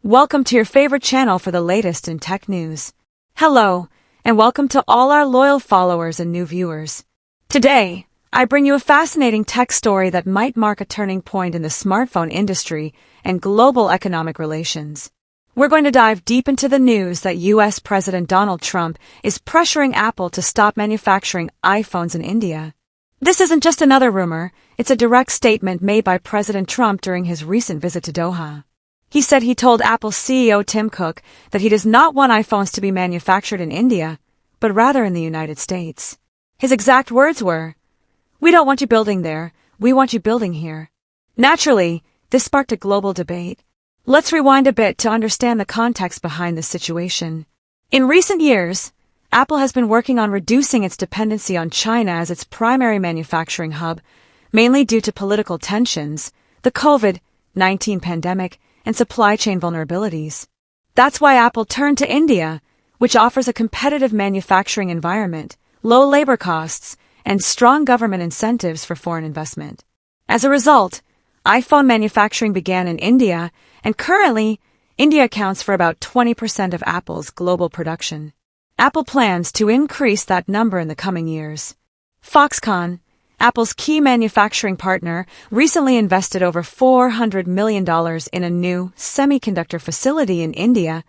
Welcome to your favorite channel for the latest in tech news. Hello, and welcome to all our loyal followers and new viewers. Today, I bring you a fascinating tech story that might mark a turning point in the smartphone industry and global economic relations. We're going to dive deep into the news that US President Donald Trump is pressuring Apple to stop manufacturing iPhones in India. This isn't just another rumor, it's a direct statement made by President Trump during his recent visit to Doha. He said he told Apple CEO Tim Cook that he does not want iPhones to be manufactured in India, but rather in the United States. His exact words were, "We don't want you building there, we want you building here." Naturally, this sparked a global debate. Let's rewind a bit to understand the context behind this situation. In recent years, Apple has been working on reducing its dependency on China as its primary manufacturing hub, mainly due to political tensions, the COVID-19 pandemic, and supply chain vulnerabilities. That's why Apple turned to India, which offers a competitive manufacturing environment, low labor costs, and strong government incentives for foreign investment. As a result, iPhone manufacturing began in India, and currently, India accounts for about 20% of Apple's global production. Apple plans to increase that number in the coming years. Foxconn, Apple's key manufacturing partner, recently invested over $400 million in a new semiconductor facility in India,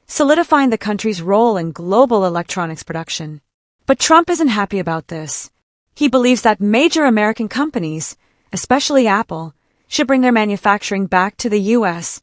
solidifying the country's role in global electronics production. But Trump isn't happy about this. He believes that major American companies, especially Apple, should bring their manufacturing back to the U.S.,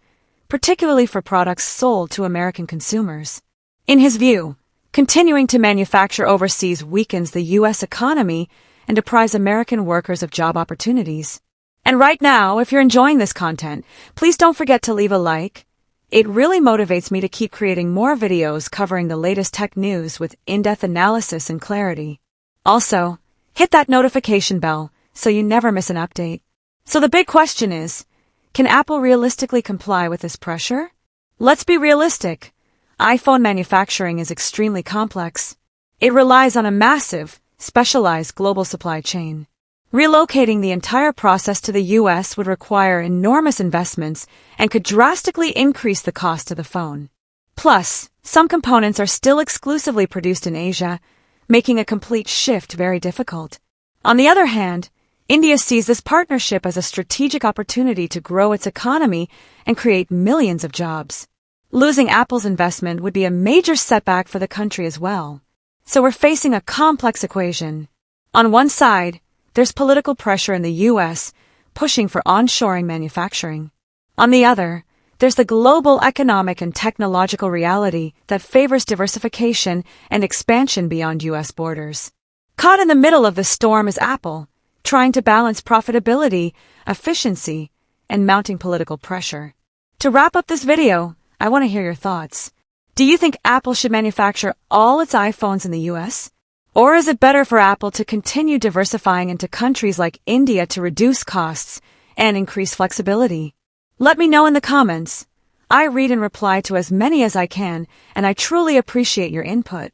particularly for products sold to American consumers. In his view, continuing to manufacture overseas weakens the U.S. economy and deprives American workers of job opportunities. And right now, if you're enjoying this content, please don't forget to leave a like. It really motivates me to keep creating more videos covering the latest tech news with in-depth analysis and clarity. Also, hit that notification bell so you never miss an update. So the big question is, can Apple realistically comply with this pressure? Let's be realistic. iPhone manufacturing is extremely complex. It relies on a massive, specialized global supply chain. Relocating the entire process to the U.S. would require enormous investments and could drastically increase the cost of the phone. Plus, some components are still exclusively produced in Asia, making a complete shift very difficult. On the other hand, India sees this partnership as a strategic opportunity to grow its economy and create millions of jobs. Losing Apple's investment would be a major setback for the country as well. So we're facing a complex equation. On one side, there's political pressure in the U.S. pushing for onshoring manufacturing. On the other, there's the global economic and technological reality that favors diversification and expansion beyond U.S. borders. Caught in the middle of the storm is Apple, trying to balance profitability, efficiency, and mounting political pressure. To wrap up this video, I want to hear your thoughts. Do you think Apple should manufacture all its iPhones in the U.S.? Or is it better for Apple to continue diversifying into countries like India to reduce costs and increase flexibility? Let me know in the comments. I read and reply to as many as I can, and I truly appreciate your input.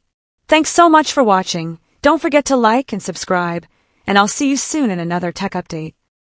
Thanks so much for watching. Don't forget to like and subscribe, and I'll see you soon in another tech update.